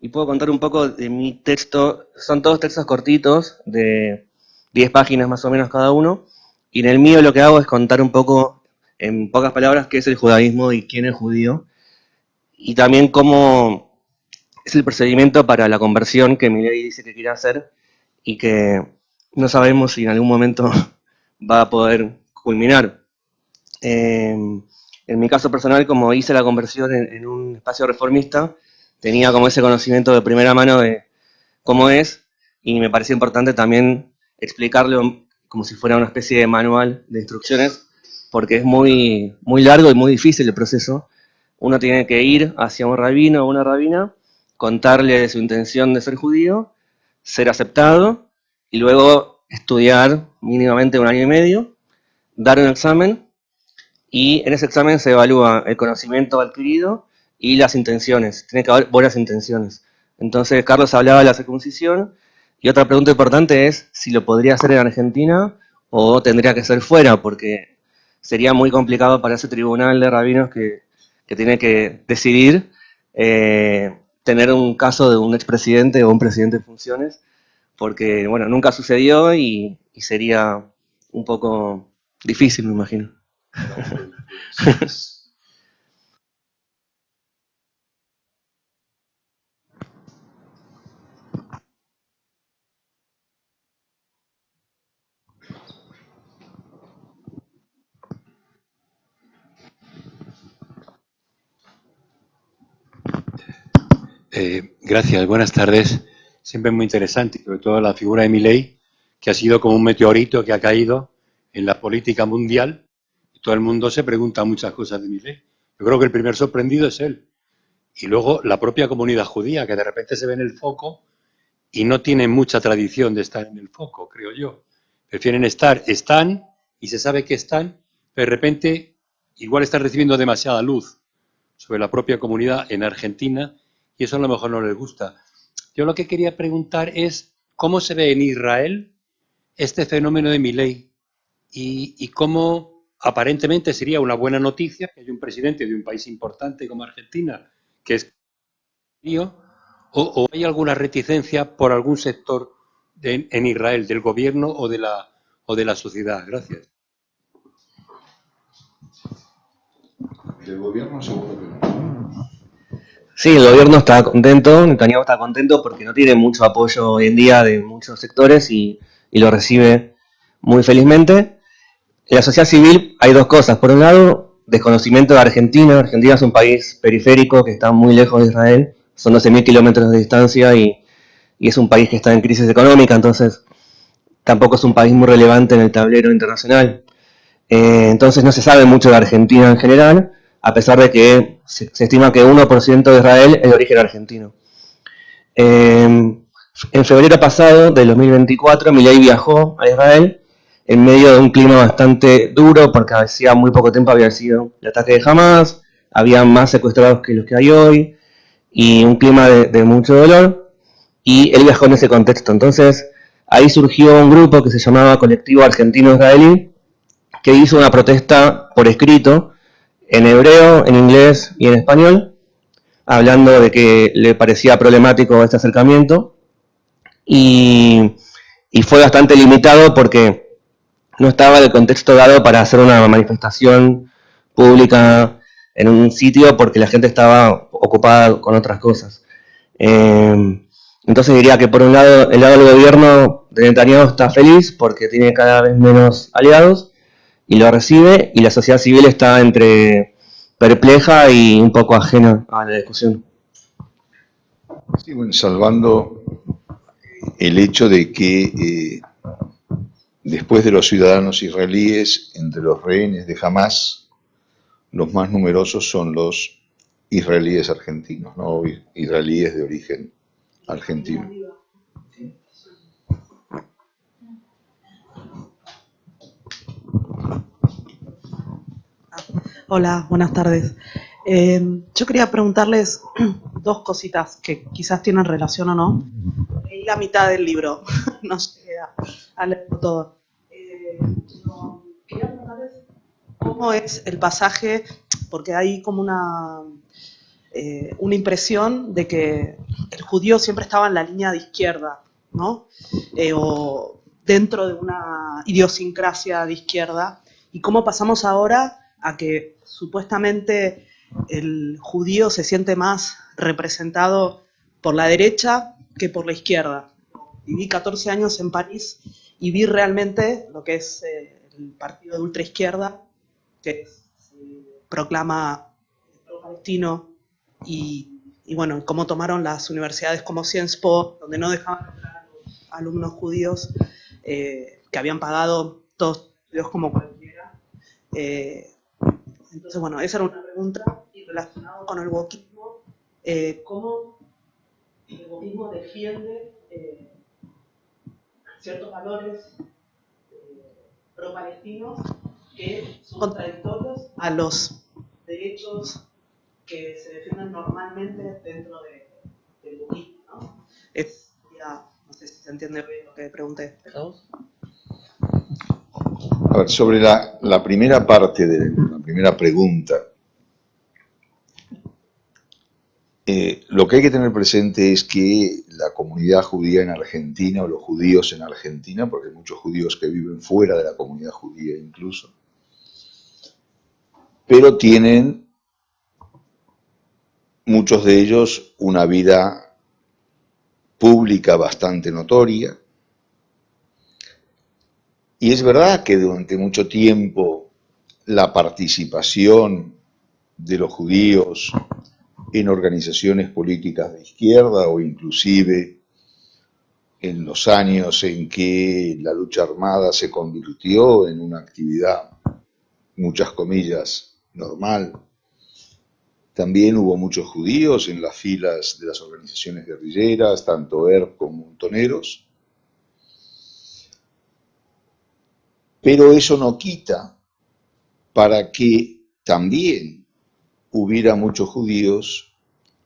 Y puedo contar un poco de mi texto. Son todos textos cortitos, de 10 páginas más o menos cada uno, y en el mío lo que hago es contar un poco, en pocas palabras, qué es el judaísmo y quién es judío, y también cómo es el procedimiento para la conversión que Milei dice que quiere hacer y que no sabemos si en algún momento va a poder culminar. En mi caso personal, como hice la conversión en un espacio reformista, tenía como ese conocimiento de primera mano de cómo es, y me pareció importante también explicarlo como si fuera una especie de manual de instrucciones, porque es muy, muy largo y muy difícil el proceso. Uno tiene que ir hacia un rabino o una rabina contarle de su intención de ser judío, ser aceptado y luego estudiar mínimamente 1 año y medio, dar un examen y en ese examen se evalúa el conocimiento adquirido y las intenciones. Tiene que haber buenas intenciones. Entonces Carlos hablaba de la circuncisión y otra pregunta importante es si lo podría hacer en Argentina o tendría que ser fuera, porque sería muy complicado para ese tribunal de rabinos que tiene que decidir tener un caso de un expresidente o un presidente en funciones, porque bueno, nunca sucedió y sería un poco difícil, me imagino. Gracias, buenas tardes. Siempre muy interesante, sobre todo la figura de Milei, que ha sido como un meteorito que ha caído en la política mundial y todo el mundo se pregunta muchas cosas de Milei. Yo creo que el primer sorprendido es él. Y luego la propia comunidad judía, que de repente se ve en el foco y no tienen mucha tradición de estar en el foco, creo yo. Prefieren están y se sabe que están, pero de repente igual están recibiendo demasiada luz sobre la propia comunidad en Argentina y eso a lo mejor no les gusta. Yo lo que quería preguntar es cómo se ve en Israel este fenómeno de Milei y cómo aparentemente sería una buena noticia que haya un presidente de un país importante como Argentina que es judío, o hay alguna reticencia por algún sector en Israel, del gobierno o de la sociedad. Gracias. Del gobierno seguro que no. Sí, el gobierno está contento, Netanyahu está contento porque no tiene mucho apoyo hoy en día de muchos sectores y lo recibe muy felizmente. En la sociedad civil hay dos cosas. Por un lado, desconocimiento de Argentina. Argentina es un país periférico que está muy lejos de Israel. Son 12.000 kilómetros de distancia y es un país que está en crisis económica, entonces tampoco es un país muy relevante en el tablero internacional. Entonces no se sabe mucho de Argentina en general, a pesar de que se estima que 1% de Israel es de origen argentino. En febrero pasado, del 2024, Milei viajó a Israel en medio de un clima bastante duro, porque hacía muy poco tiempo había sido el ataque de Hamas, había más secuestrados que los que hay hoy, y un clima de mucho dolor, y él viajó en ese contexto. Entonces, ahí surgió un grupo que se llamaba Colectivo Argentino Israelí, que hizo una protesta por escrito, en hebreo, en inglés y en español, hablando de que le parecía problemático este acercamiento, y fue bastante limitado porque no estaba el contexto dado para hacer una manifestación pública en un sitio porque la gente estaba ocupada con otras cosas. Entonces diría que por un lado, el lado del gobierno de Netanyahu está feliz porque tiene cada vez menos aliados y lo recibe, y la sociedad civil está entre perpleja y un poco ajena a la discusión. Sí, bueno, salvando el hecho de que después de los ciudadanos israelíes, entre los rehenes de Hamas, los más numerosos son los israelíes argentinos, ¿no? Israelíes de origen argentino. Hola, buenas tardes. Yo quería preguntarles dos cositas que quizás tienen relación o no. Leí la mitad del libro, no llegué a leerlo todo. Quería preguntarles cómo es el pasaje, porque hay como una impresión de que el judío siempre estaba en la línea de izquierda, ¿no? O dentro de una idiosincrasia de izquierda, y cómo pasamos ahora a que supuestamente el judío se siente más representado por la derecha que por la izquierda. Viví 14 años en París y vi realmente lo que es el partido de ultraizquierda, que se proclama pro-palestino, y bueno, cómo tomaron las universidades como Sciences Po, donde no dejaban entrar a los alumnos judíos que habían pagado todos estudios como cualquiera. Entonces, bueno, esa era una pregunta. Y relacionado con el wokismo, ¿cómo el wokismo defiende ciertos valores pro-palestinos que son contradictorios a los derechos que se defienden normalmente dentro del wokismo, ¿no? No sé si se entiende bien lo que pregunté. A ver, sobre la primera parte de la primera pregunta, lo que hay que tener presente es que la comunidad judía en Argentina, o los judíos en Argentina, porque hay muchos judíos que viven fuera de la comunidad judía incluso, pero tienen muchos de ellos una vida pública bastante notoria. Y es verdad que durante mucho tiempo la participación de los judíos en organizaciones políticas de izquierda o inclusive en los años en que la lucha armada se convirtió en una actividad, muchas comillas, normal. También hubo muchos judíos en las filas de las organizaciones guerrilleras, tanto ERP como montoneros. Pero eso no quita para que también hubiera muchos judíos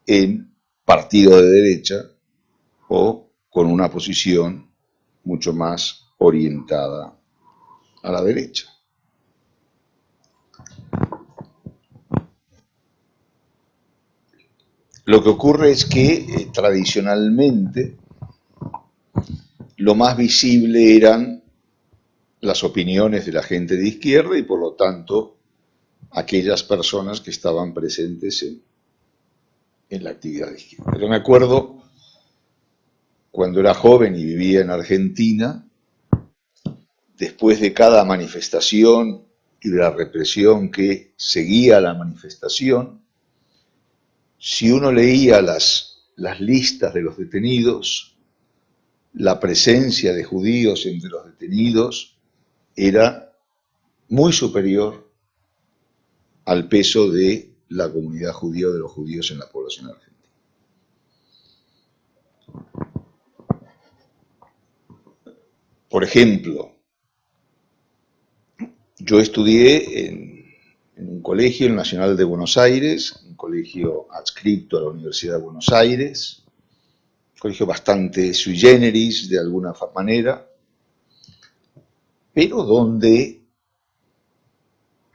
en partido de derecha o con una posición mucho más orientada a la derecha. Lo que ocurre es que tradicionalmente lo más visible eran las opiniones de la gente de izquierda y por lo tanto aquellas personas que estaban presentes en la actividad de izquierda. Yo me acuerdo cuando era joven y vivía en Argentina, después de cada manifestación y de la represión que seguía a la manifestación, si uno leía las listas de los detenidos, la presencia de judíos entre los detenidos era muy superior al peso de la comunidad judía o de los judíos en la población argentina. Por ejemplo, yo estudié en un colegio, el Nacional de Buenos Aires, un colegio adscrito a la Universidad de Buenos Aires, un colegio bastante sui generis de alguna manera, pero donde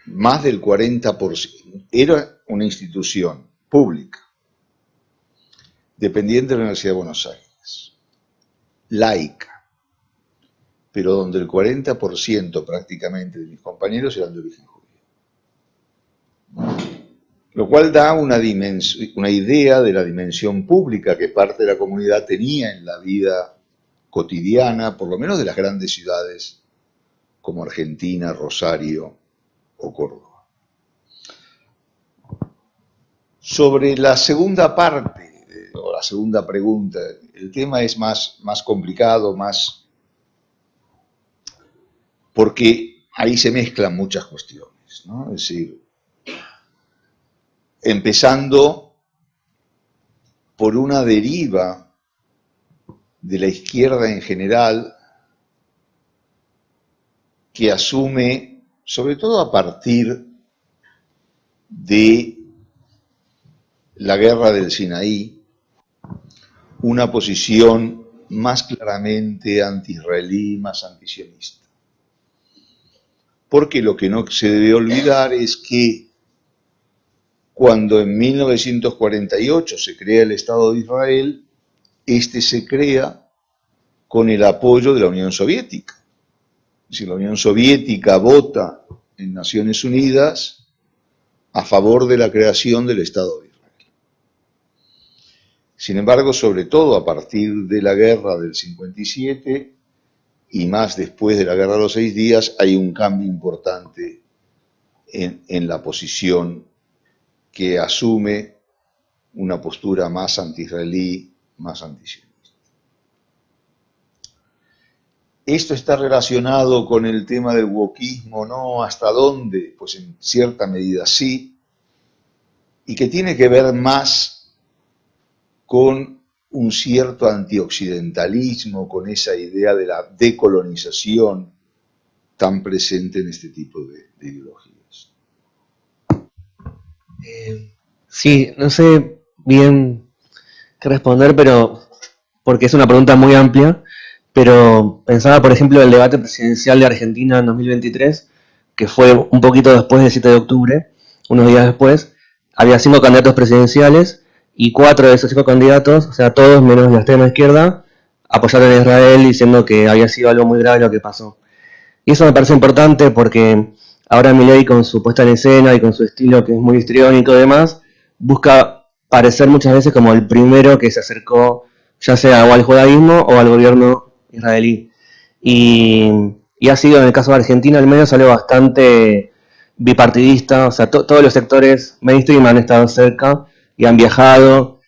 más del 40% era una institución pública, dependiente de la Universidad de Buenos Aires, laica, pero donde el 40% prácticamente de mis compañeros eran de origen judío. Lo cual da una idea de la dimensión pública que parte de la comunidad tenía en la vida cotidiana, por lo menos de las grandes ciudades como Argentina, Rosario o Córdoba. Sobre la segunda parte, o la segunda pregunta, el tema es más complicado, porque ahí se mezclan muchas cuestiones, ¿no? Es decir, empezando por una deriva de la izquierda en general que asume, sobre todo a partir de la guerra del Sinaí, una posición más claramente anti-israelí, más antisionista. Porque lo que no se debe olvidar es que cuando en 1948 se crea el Estado de Israel, este se crea con el apoyo de la Unión Soviética. Es decir, la Unión Soviética vota en Naciones Unidas a favor de la creación del Estado de Israel. Sin embargo, sobre todo a partir de la guerra del 57 y más después de la guerra de los 6 días, hay un cambio importante en la posición que asume una postura más anti-israelí, más antisionista. ¿Esto está relacionado con el tema del wokismo, no? ¿Hasta dónde? Pues en cierta medida sí, y que tiene que ver más con un cierto antioccidentalismo con esa idea de la decolonización tan presente en este tipo de ideologías. Sí, no sé bien qué responder, pero porque es una pregunta muy amplia, pero pensaba, por ejemplo, el debate presidencial de Argentina en 2023, que fue un poquito después del 7 de octubre, unos días después, había 5 candidatos presidenciales y 4 de esos 5 candidatos, o sea, todos menos la extrema izquierda, apoyaron a Israel diciendo que había sido algo muy grave lo que pasó. Y eso me parece importante porque ahora Milei, con su puesta en escena y con su estilo que es muy histriónico y demás, busca parecer muchas veces como el primero que se acercó ya sea o al judaísmo o al gobierno israelí. Y ha sido, en el caso de Argentina al menos, algo bastante bipartidista, o sea, todos los sectores mainstream han estado cerca y han viajado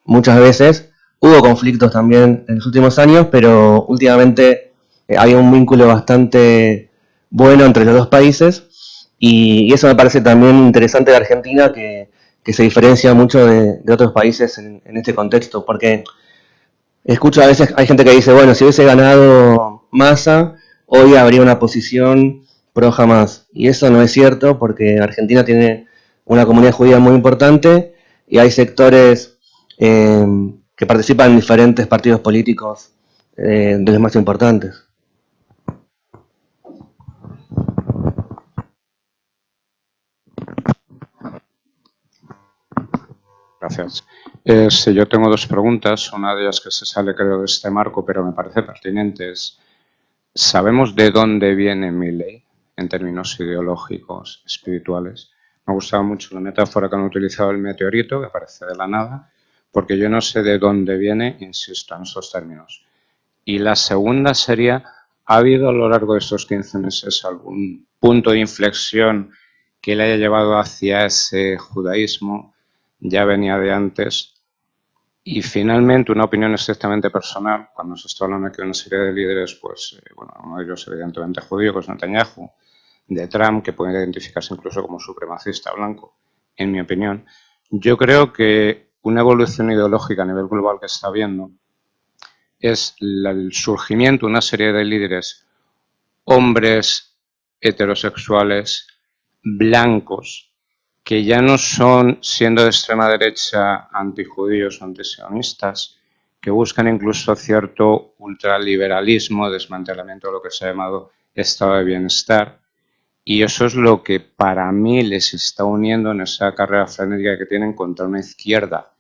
muchas veces. Hubo conflictos también en los últimos años, pero últimamente hay un vínculo bastante bueno entre los dos países y eso me parece también interesante de Argentina, que se diferencia mucho de otros países en este contexto, porque escucho a veces, hay gente que dice, bueno, si hubiese ganado Massa, hoy habría una posición pro Hamas. Y eso no es cierto porque Argentina tiene una comunidad judía muy importante y hay sectores eh, que participan en diferentes partidos políticos de los más importantes. Gracias. Sí, yo tengo dos preguntas. Una de ellas que se sale, creo, de este marco, pero me parece pertinente. ¿Sabemos de dónde viene Milei en términos ideológicos, espirituales? Me ha gustado mucho la metáfora que han utilizado el meteorito, que aparece de la nada, porque yo no sé de dónde viene, insisto, en esos términos. Y la segunda sería, ¿ha habido a lo largo de estos 15 meses algún punto de inflexión que le haya llevado hacia ese judaísmo? Ya venía de antes. Y finalmente, una opinión estrictamente personal, cuando se está hablando aquí de una serie de líderes, pues, bueno, uno de ellos evidentemente judío, que es Netanyahu, de Trump, que puede identificarse incluso como supremacista blanco, en mi opinión. Yo creo que una evolución ideológica a nivel global que está habiendo es el surgimiento de una serie de líderes, hombres heterosexuales, blancos, que ya no son, siendo de extrema derecha, antijudíos o antisionistas, que buscan incluso cierto ultraliberalismo, desmantelamiento de lo que se ha llamado estado de bienestar. Y eso es lo que para mí les está uniendo en esa carrera frenética que tienen contra una izquierda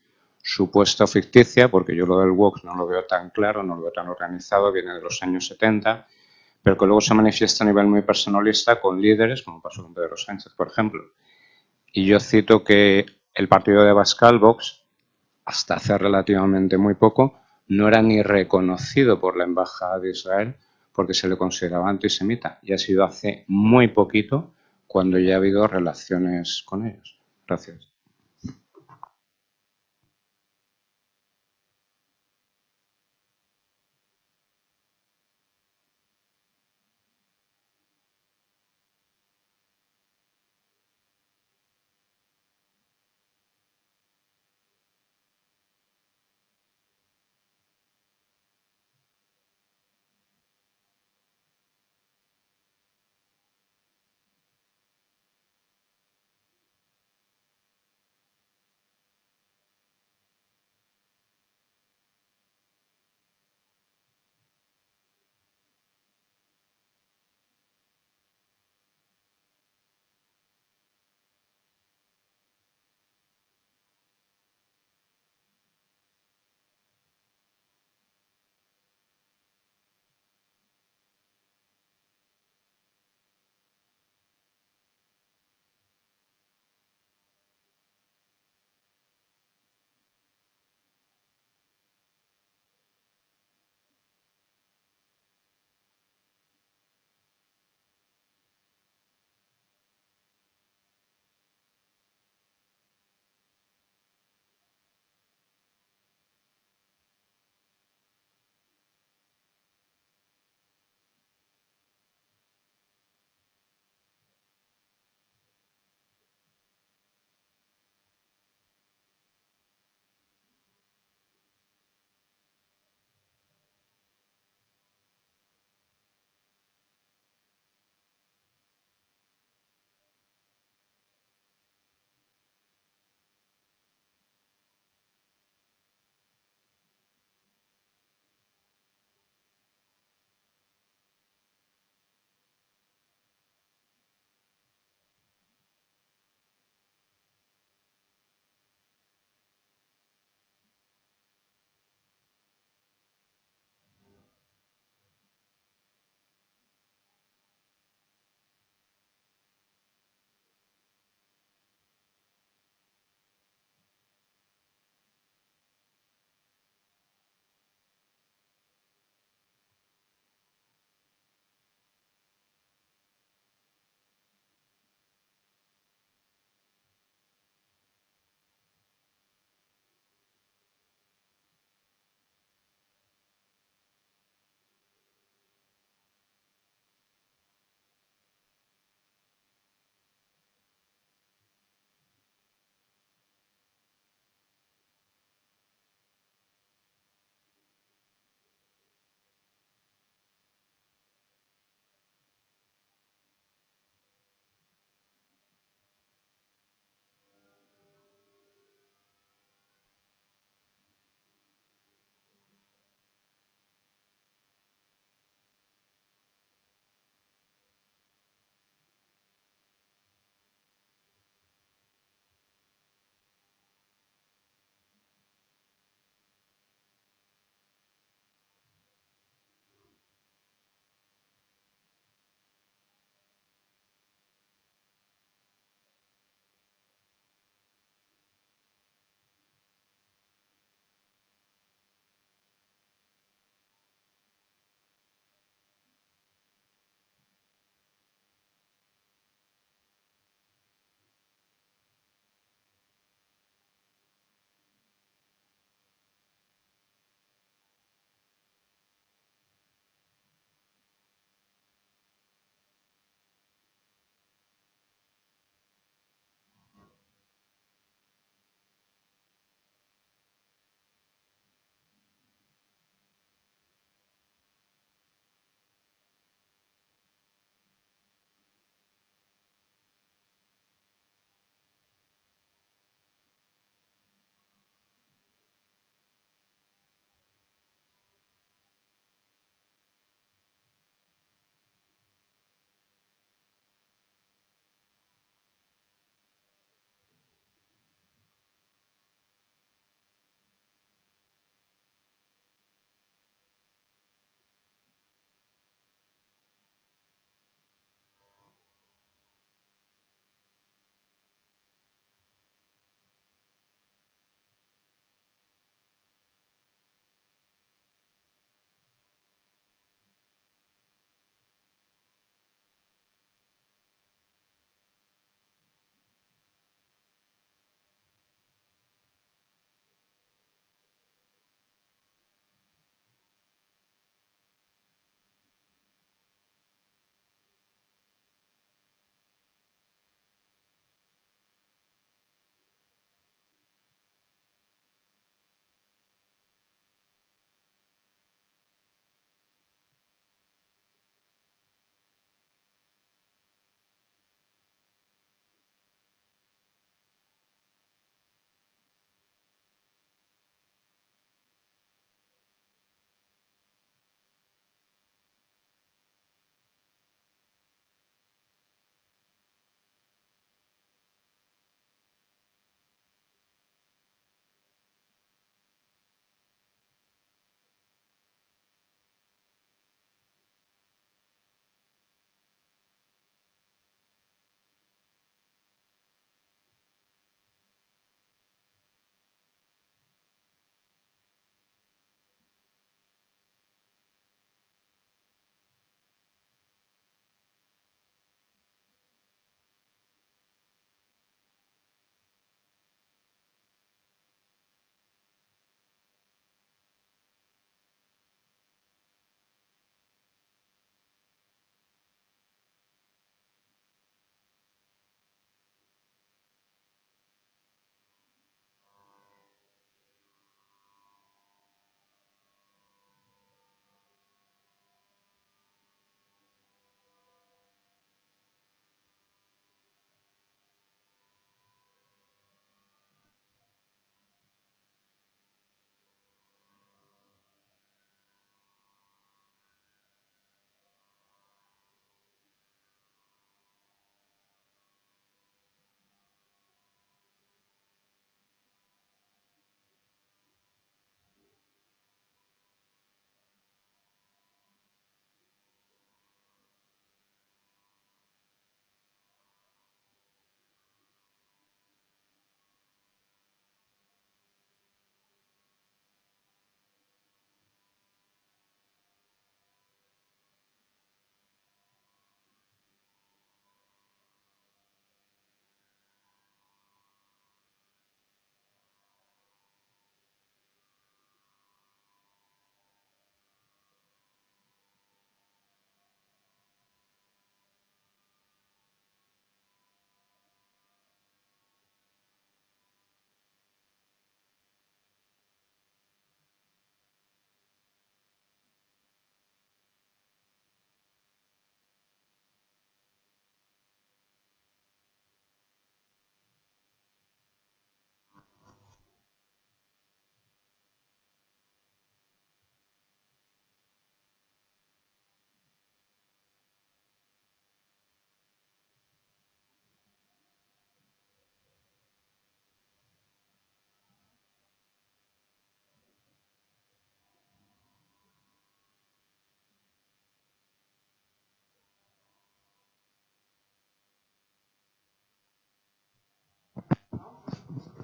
supuesta o ficticia, porque yo lo del woke no lo veo tan claro, no lo veo tan organizado, viene de los años 70, pero que luego se manifiesta a nivel muy personalista con líderes, como pasó con Pedro Sánchez, por ejemplo. Y yo cito que el partido de Abascal, Vox, hasta hace relativamente muy poco, no era ni reconocido por la Embajada de Israel porque se le consideraba antisemita. Y ha sido hace muy poquito cuando ya ha habido relaciones con ellos. Gracias.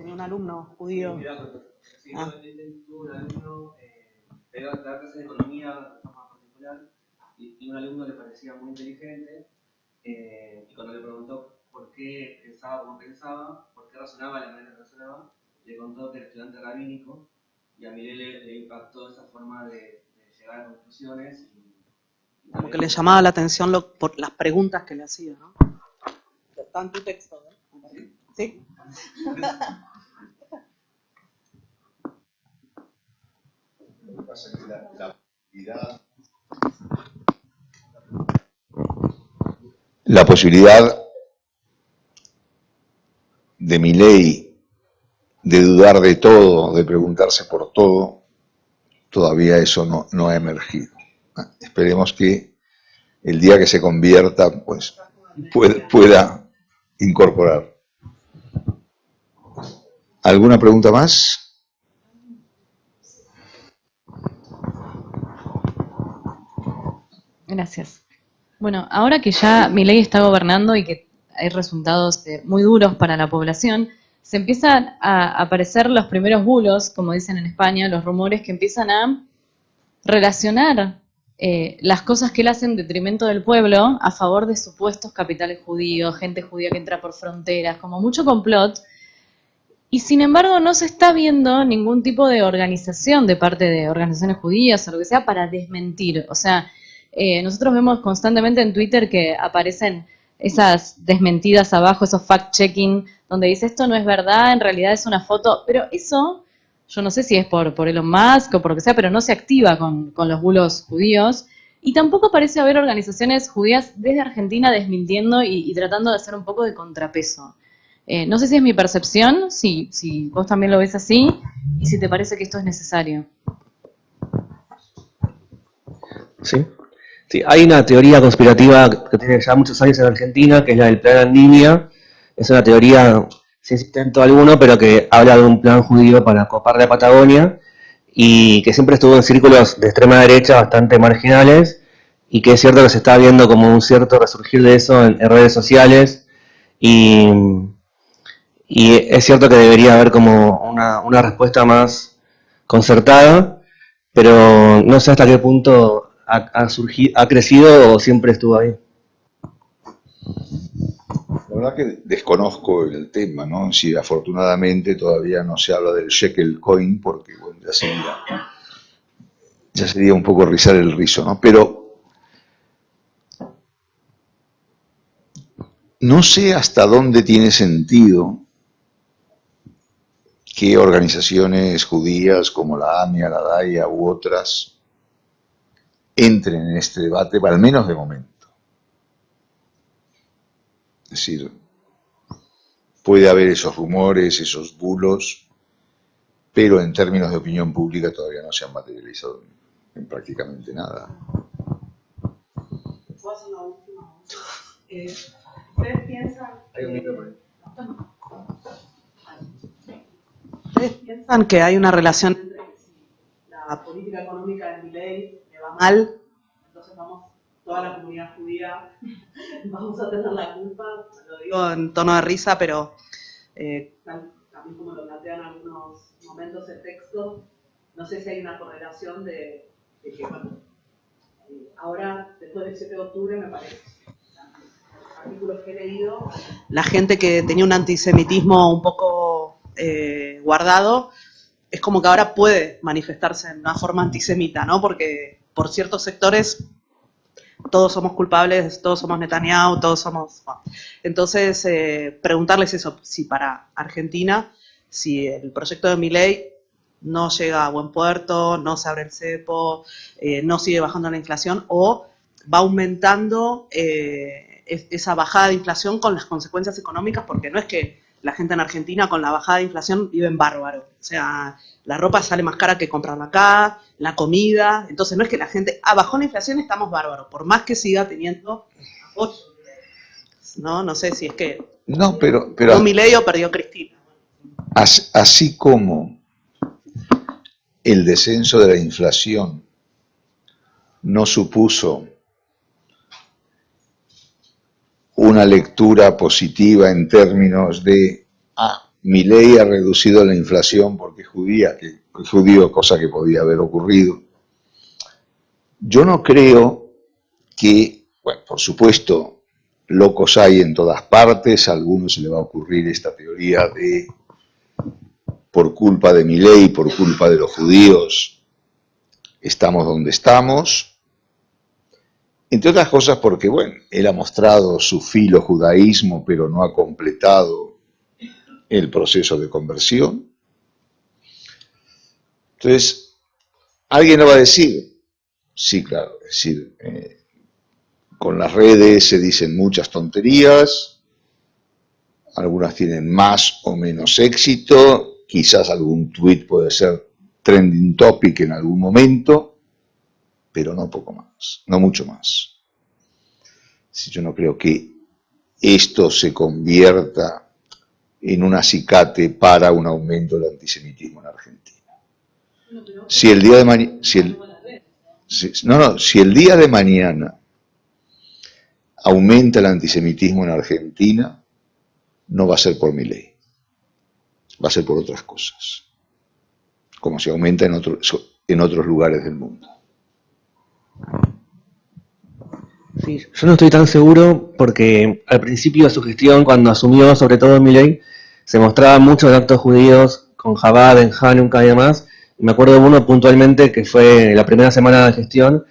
tenía un alumno judío. Sí, yo tuve un alumno, pero de clases de economía de forma particular, y un alumno le parecía muy inteligente, y cuando le preguntó por qué pensaba como pensaba, por qué razonaba de la manera que razonaba, le contó que era estudiante rabínico, y a Milei le impactó esa forma de llegar a conclusiones. Como que le llamaba la atención por las preguntas que le hacía, ¿no? Está en tu texto, ¿no? ¿Sí? Lo que pasa es que la posibilidad de Milei de dudar de todo, de preguntarse por todo, todavía eso no ha emergido. Esperemos que el día que se convierta, pues pueda incorporar. ¿Alguna pregunta más? Gracias. Bueno, ahora que ya Milei está gobernando y que hay resultados muy duros para la población, se empiezan a aparecer los primeros bulos, como dicen en España, los rumores que empiezan a relacionar las cosas que él hace en detrimento del pueblo a favor de supuestos capitales judíos, gente judía que entra por fronteras, como mucho complot. Y sin embargo no se está viendo ningún tipo de organización de parte de organizaciones judías o lo que sea para desmentir. O sea, nosotros vemos constantemente en Twitter que aparecen esas desmentidas abajo, esos fact-checking, donde dice esto no es verdad, en realidad es una foto, pero eso, yo no sé si es por Elon Musk o por lo que sea, pero no se activa con los bulos judíos. Y tampoco parece haber organizaciones judías desde Argentina desmintiendo y tratando de hacer un poco de contrapeso. No sé si es mi percepción, si vos también lo ves así, y si te parece que esto es necesario. Sí. Sí, hay una teoría conspirativa que tiene ya muchos años en Argentina, que es la del plan Andinia. Es una teoría, sin sustento alguno, pero que habla de un plan judío para copar la Patagonia y que siempre estuvo en círculos de extrema derecha bastante marginales, y que es cierto que se está viendo como un cierto resurgir de eso en redes sociales, y es cierto que debería haber como una respuesta más concertada, pero no sé hasta qué punto ha crecido o siempre estuvo ahí. La verdad que desconozco el tema, ¿no? Si afortunadamente todavía no se habla del shekel coin, porque bueno, ya sería un poco rizar el rizo, ¿no? Pero no sé hasta dónde tiene sentido que organizaciones judías como la AMIA, la DAIA u otras entren en este debate, al menos de momento. Es decir, puede haber esos rumores, esos bulos, pero en términos de opinión pública todavía no se han materializado en prácticamente nada. ¿Ustedes piensan que hay una relación entre la política económica de Milei le va mal, entonces toda la comunidad judía vamos a tener la culpa? Lo digo en tono de risa, pero también como lo plantean algunos momentos el texto, no sé si hay una correlación de que, bueno, ahora, después del 7 de octubre, me parece, los artículos que he leído, la gente que tenía un antisemitismo un poco guardado, es como que ahora puede manifestarse en una forma antisemita, ¿no? Porque por ciertos sectores todos somos culpables, todos somos Netanyahu, todos somos... Bueno. Entonces, preguntarles eso, si para Argentina, si el proyecto de Milei no llega a buen puerto, no se abre el cepo, no sigue bajando la inflación, o va aumentando esa bajada de inflación con las consecuencias económicas, porque no es que la gente en Argentina con la bajada de inflación vive en bárbaro. O sea, la ropa sale más cara que comprarla acá, la comida. Entonces no es que la gente, bajó la inflación, estamos bárbaros, por más que siga teniendo apoyo. No sé si es que... No, pero no Milei o perdió Cristina. Así como el descenso de la inflación no supuso una lectura positiva en términos de, Milei ha reducido la inflación porque es judío, cosa que podía haber ocurrido. Yo no creo que, bueno, por supuesto, locos hay en todas partes, a algunos se le va a ocurrir esta teoría de por culpa de Milei, por culpa de los judíos, estamos donde estamos. Entre otras cosas porque, bueno, él ha mostrado su filojudaísmo, pero no ha completado el proceso de conversión. Entonces, alguien le va a decir, sí, claro, es decir, con las redes se dicen muchas tonterías, algunas tienen más o menos éxito, quizás algún tuit puede ser trending topic en algún momento, pero no poco más, no mucho más. Yo no creo que esto se convierta en un acicate para un aumento del antisemitismo en Argentina. Si el día de mañana, si el día de mañana aumenta el antisemitismo en Argentina, no va a ser por Milei, va a ser por otras cosas, como se aumenta en otros lugares del mundo. Sí, yo no estoy tan seguro porque al principio de su gestión, cuando asumió, sobre todo Milei, se mostraban muchos actos judíos con Chabad, en Hanukkah y demás. Y me acuerdo de uno puntualmente que fue la primera semana de gestión,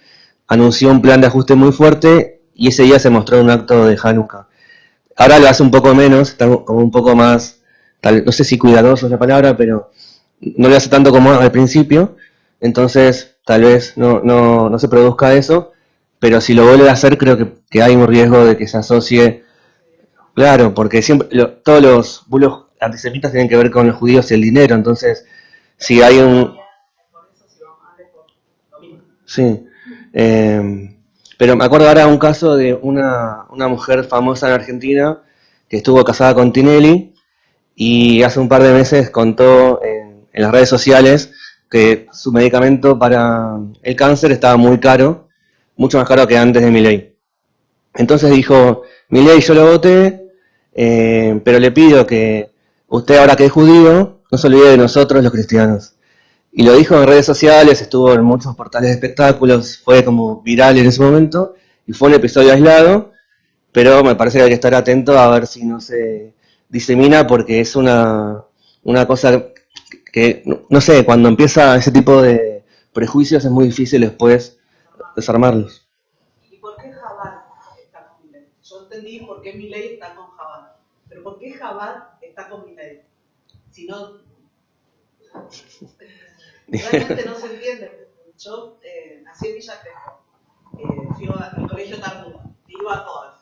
anunció un plan de ajuste muy fuerte y ese día se mostró un acto de Hanukkah. Ahora lo hace un poco menos, está como un poco más, no sé si cuidadoso es la palabra, pero no lo hace tanto como al principio, entonces tal vez no se produzca eso. Pero si lo vuelve a hacer, creo que hay un riesgo de que se asocie. Claro, porque siempre todos los bulos antisemitas tienen que ver con los judíos y el dinero. Entonces, si hay un. Sí. Pero me acuerdo ahora de un caso de una mujer famosa en Argentina que estuvo casada con Tinelli y hace un par de meses contó en las redes sociales que su medicamento para el cáncer estaba muy caro, mucho más caro que antes de Milei. Entonces dijo, Milei yo lo voté, pero le pido que usted ahora que es judío, no se olvide de nosotros los cristianos. Y lo dijo en redes sociales, estuvo en muchos portales de espectáculos, fue como viral en ese momento, y fue un episodio aislado, pero me parece que hay que estar atento a ver si no se disemina, porque es una cosa que, no sé, cuando empieza ese tipo de prejuicios es muy difícil después desarmarlos. ¿Y por qué Chabad está con Milei? Yo entendí por qué Milei está con Chabad, pero ¿por qué Chabad está con Milei? Si no, realmente no se entiende. Yo nací en Villa Crespo, fui al colegio Tarnuda, iba a todas.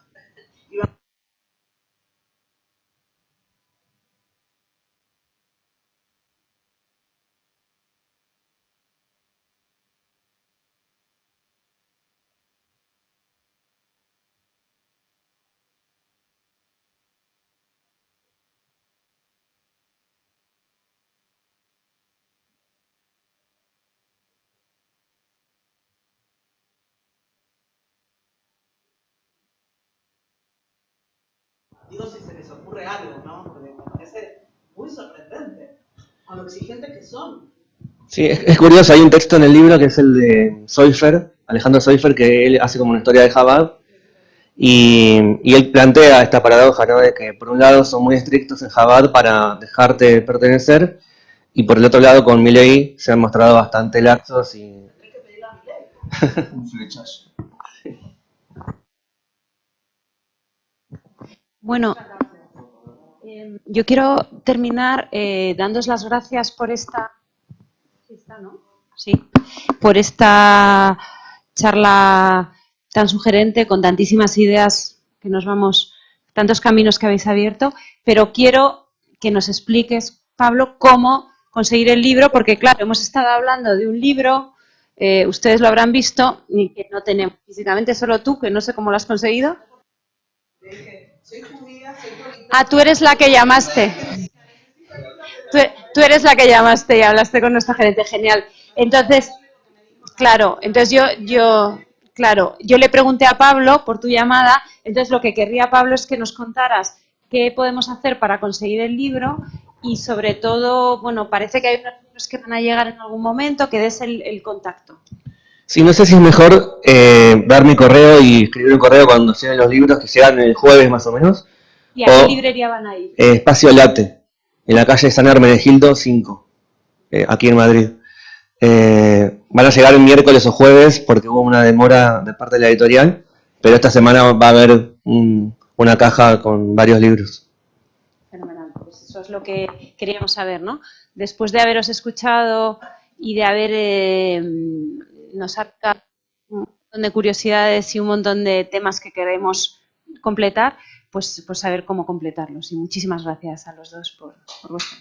Digo si se les ocurre algo, ¿no? Porque me parece muy sorprendente con lo exigentes que son. Sí, es curioso, hay un texto en el libro que es el de Soifer, Alejandro Soifer, que él hace como una historia de Chabad, y él plantea esta paradoja, ¿no? De que por un lado son muy estrictos en Chabad para dejarte pertenecer, y por el otro lado con Milei se han mostrado bastante laxos y... Tendré que pedir a Milei. Un flechazo. Bueno, yo quiero terminar dándos las gracias por esta... Sí, por esta charla tan sugerente, con tantísimas ideas que nos vamos, tantos caminos que habéis abierto, pero quiero que nos expliques, Pablo, cómo conseguir el libro, porque claro, hemos estado hablando de un libro, ustedes lo habrán visto, y que no tenemos físicamente, solo tú, que no sé cómo lo has conseguido. Soy judía, soy política. Ah, tú eres la que llamaste. Tú eres la que llamaste y hablaste con nuestra gerente, genial. Entonces, claro, entonces yo le pregunté a Pablo por tu llamada, entonces lo que querría, Pablo, es que nos contaras qué podemos hacer para conseguir el libro y sobre todo, bueno, parece que hay unos libros que van a llegar en algún momento, que des el contacto. Sí, no sé si es mejor dar mi correo y escribir un correo cuando lleguen los libros, que llegan el jueves más o menos. ¿Y a qué librería van a ir? Espacio Late, en la calle San Hermenegildo 5, aquí en Madrid. Van a llegar el miércoles o jueves porque hubo una demora de parte de la editorial, pero esta semana va a haber una caja con varios libros. Fenomenal, pues eso es lo que queríamos saber, ¿no? Después de haberos escuchado y de haber nos ha dado un montón de curiosidades y un montón de temas que queremos completar, pues saber cómo completarlos. Y muchísimas gracias a los dos por vuestro.